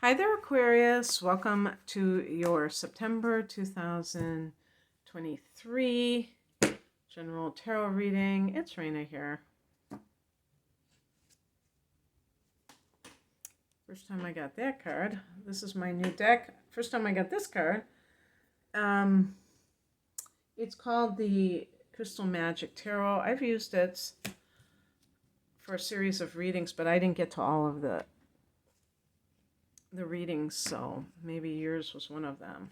Hi there, Aquarius. Welcome to your September 2023 general tarot reading. It's Raina here. First time I got that card. This is my new deck. First time I got this card. It's called the Crystal Magic Tarot. I've used it for a series of readings, but I didn't get to all of the readings, so maybe yours was one of them.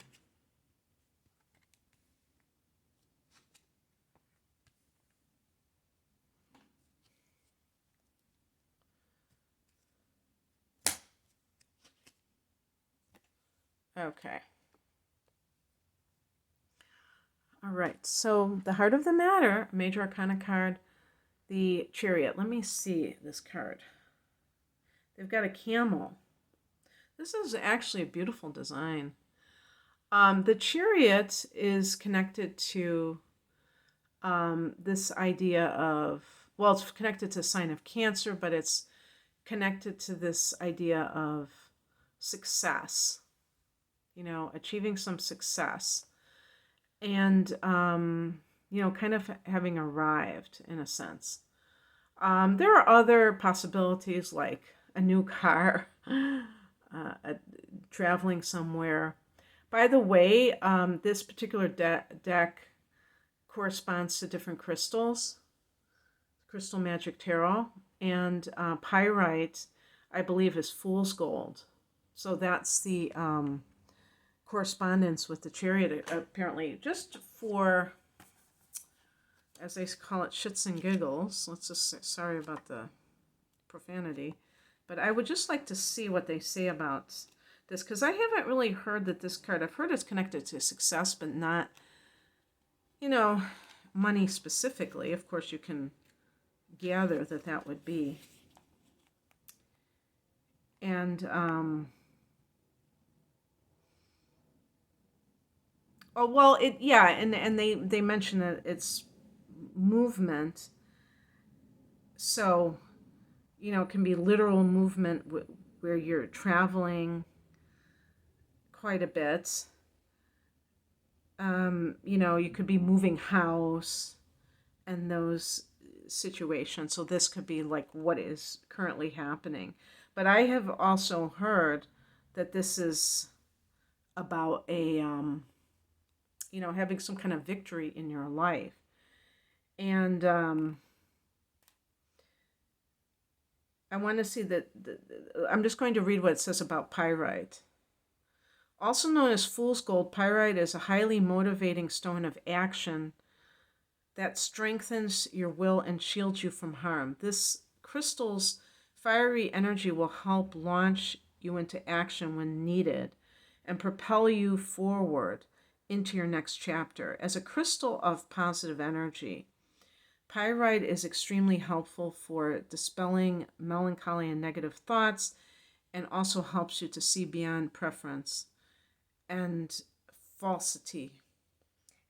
Okay. All right, so the heart of the matter, major arcana card, the Chariot. Let me see this card. They've got a camel. This is actually a beautiful design. The Chariot is connected to this idea of, well, it's connected to a sign of Cancer, but it's connected to this idea of success, achieving some success. And, kind of having arrived in a sense. There are other possibilities like a new car, traveling somewhere. By the way, this particular deck corresponds to different crystals, Crystal Magic Tarot, and pyrite, I believe, is fool's gold. So that's the correspondence with the Chariot, apparently, just for, as they call it, shits and giggles. Let's just say, sorry about the profanity, but I would just like to see what they say about this, because I haven't really heard that this card, I've heard it's connected to success, but not, money specifically. Of course, you can gather that that would be. And, oh, well, and they mention that it's movement. So, it can be literal movement where you're traveling quite a bit. You could be moving house and those situations. So this could be like what is currently happening. But I have also heard that this is about a having some kind of victory in your life. And I want to see that. I'm just going to read what it says about pyrite. Also known as fool's gold, pyrite is a highly motivating stone of action that strengthens your will and shields you from harm. This crystal's fiery energy will help launch you into action when needed and propel you forward into your next chapter. As a crystal of positive energy, pyrite is extremely helpful for dispelling melancholy and negative thoughts, and also helps you to see beyond preference and falsity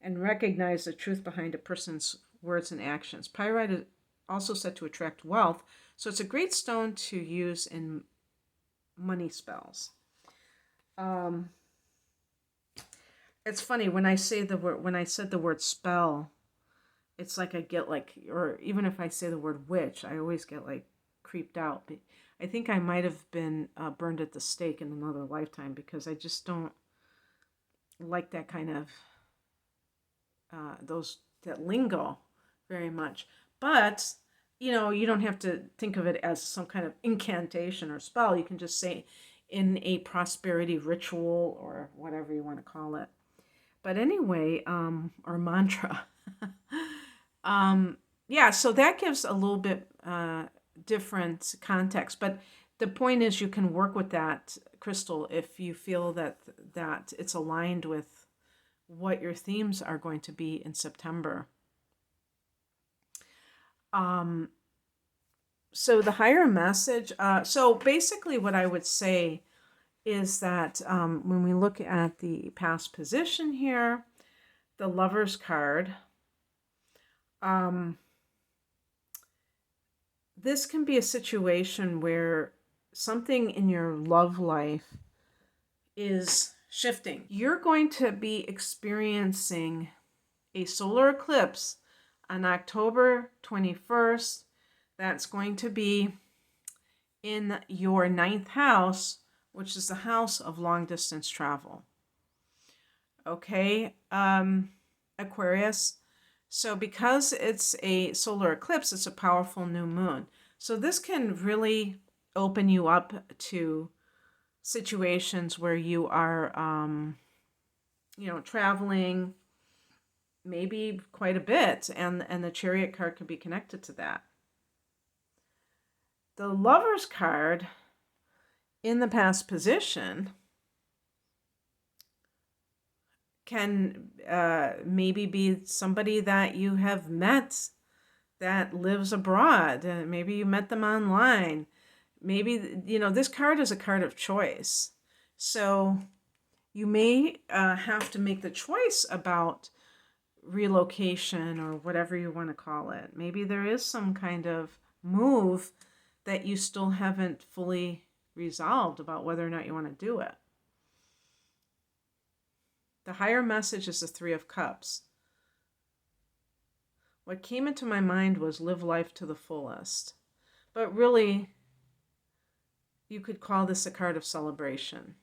and recognize the truth behind a person's words and actions. Pyrite is also said to attract wealth, so it's a great stone to use in money spells. It's funny when I said the word spell, it's like I get or even if I say the word witch, I always get creeped out. I think I might have been burned at the stake in another lifetime, because I just don't like that kind of that lingo very much. But you don't have to think of it as some kind of incantation or spell. You can just say in a prosperity ritual or whatever you want to call it. But anyway, or mantra. So that gives a little bit different context. But the point is, you can work with that crystal if you feel that it's aligned with what your themes are going to be in September. So the higher message, so basically what I would say is that when we look at the past position here, the Lover's card, this can be a situation where something in your love life is shifting. You're going to be experiencing a solar eclipse on October 21st. That's going to be in your 9th house, which is the house of long distance travel. Okay, Aquarius. So because it's a solar eclipse, it's a powerful new moon. So this can really open you up to situations where you are, traveling maybe quite a bit, and the Chariot card could be connected to that. The Lover's card in the past position can maybe be somebody that you have met that lives abroad. Maybe you met them online. Maybe, this card is a card of choice. So you may have to make the choice about relocation or whatever you want to call it. Maybe there is some kind of move that you still haven't fully resolved about whether or not you want to do it. The higher message is the Three of Cups. What came into my mind was live life to the fullest. But really, you could call this a card of celebration.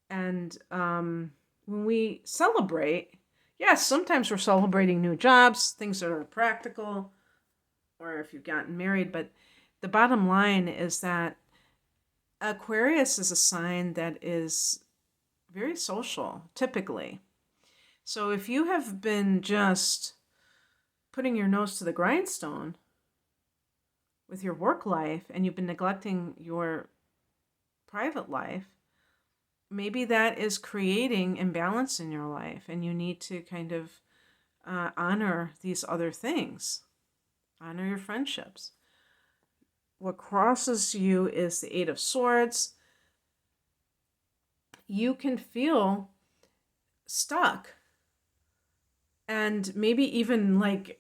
And when we celebrate, yes, sometimes we're celebrating new jobs, things that are practical, or if you've gotten married. But the bottom line is that Aquarius is a sign that is very social, typically. So if you have been just putting your nose to the grindstone with your work life and you've been neglecting your private life, maybe that is creating imbalance in your life, and you need to kind of honor these other things. Honor your friendships. What crosses you is the Eight of Swords. You can feel stuck, and maybe even like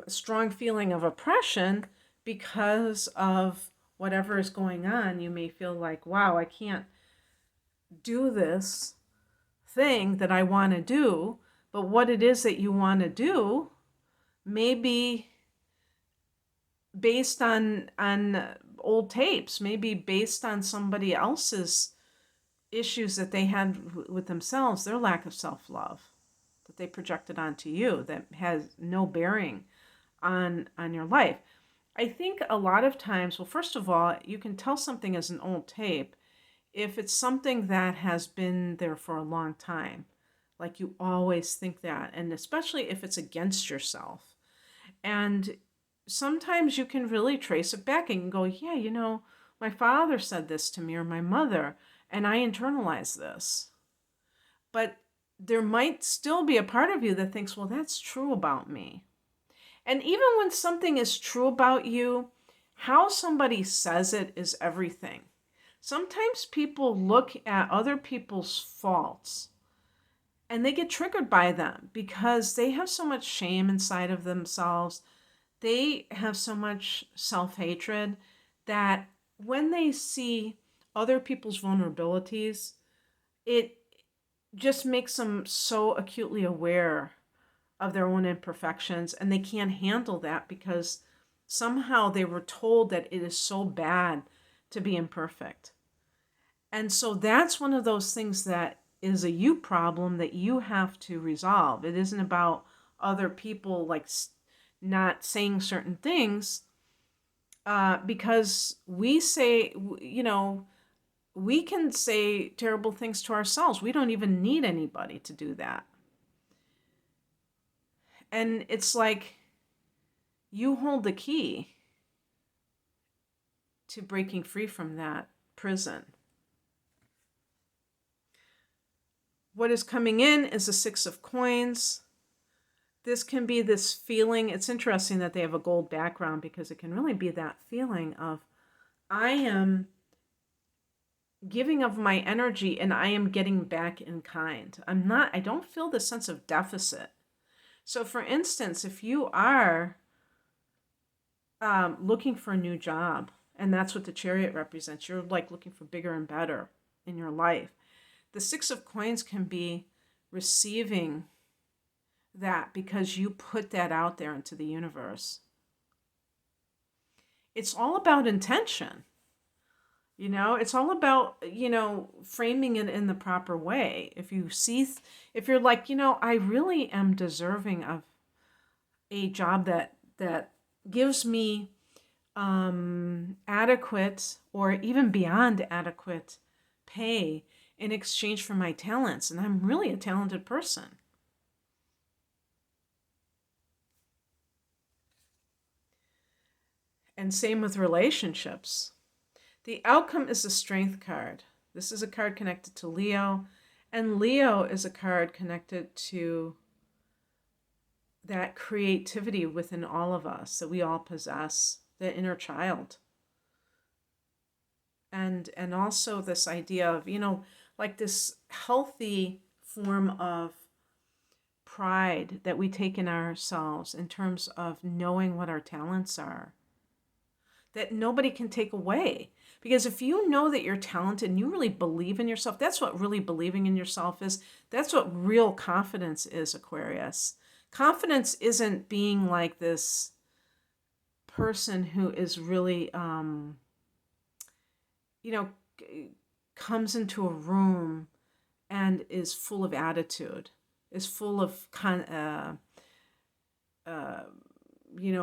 a strong feeling of oppression because of whatever is going on. You may feel like, wow, I can't do this thing that I want to do. But what it is that you want to do may be based on old tapes, maybe based on somebody else's issues that they had with themselves, their lack of self-love that they projected onto you that has no bearing on your life. I think a lot of times, well, first of all, you can tell something is an old tape if it's something that has been there for a long time. Like you always think that, and especially if it's against yourself. And sometimes you can really trace it back and go, yeah, my father said this to me, or my mother, and I internalized this. But there might still be a part of you that thinks, well, that's true about me. And even when something is true about you, how somebody says it is everything. Sometimes people look at other people's faults and they get triggered by them because they have so much shame inside of themselves. They have so much self-hatred that when they see other people's vulnerabilities, it just makes them so acutely aware of their own imperfections, and they can't handle that because somehow they were told that it is so bad to be imperfect. And so that's one of those things that is a you problem that you have to resolve. It isn't about other people like not saying certain things, because we say, we can say terrible things to ourselves. We don't even need anybody to do that. And it's like you hold the key to breaking free from that prison. What is coming in is a Six of Coins. This can be this feeling. It's interesting that they have a gold background because it can really be that feeling of, I am giving of my energy and I am getting back in kind. I don't feel the sense of deficit. So for instance, if you are looking for a new job And that's what the Chariot represents. You're like looking for bigger and better in your life. The Six of Coins can be receiving that because you put that out there into the universe. It's all about intention. It's all about, framing it in the proper way. If you're like, I really am deserving of a job that gives me adequate or even beyond adequate pay in exchange for my talents, and I'm really a talented person. And same with relationships. The outcome is the Strength card. This is a card connected to Leo, and Leo is a card connected to that creativity within all of us that we all possess, the inner child. And also this idea of, like this healthy form of pride that we take in ourselves in terms of knowing what our talents are, that nobody can take away. Because if you know that you're talented and you really believe in yourself, that's what really believing in yourself is. That's what real confidence is, Aquarius. Confidence isn't being like this person who is really, comes into a room and is full of attitude, is full of,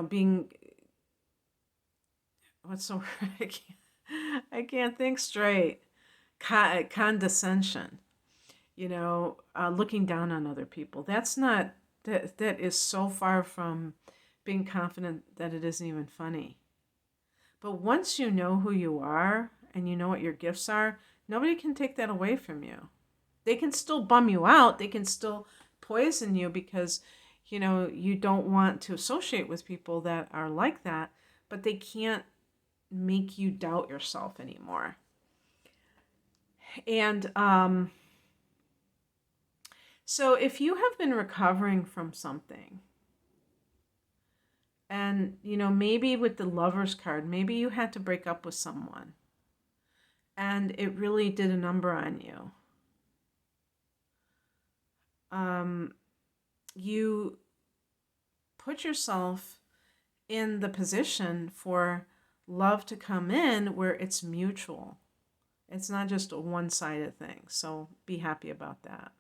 being, what's the word? I can't think straight. Condescension, looking down on other people. That's not, that is so far from being confident that it isn't even funny. But once you know who you are and you know what your gifts are, nobody can take that away from you. They can still bum you out. They can still poison you because, you don't want to associate with people that are like that, but they can't make you doubt yourself anymore. And so if you have been recovering from something, and, maybe with the Lover's card, maybe you had to break up with someone and it really did a number on you. You put yourself in the position for love to come in where it's mutual. It's not just a one-sided thing. So be happy about that.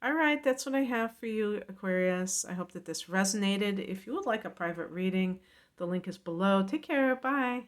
All right, that's what I have for you, Aquarius. I hope that this resonated. If you would like a private reading, the link is below. Take care. Bye.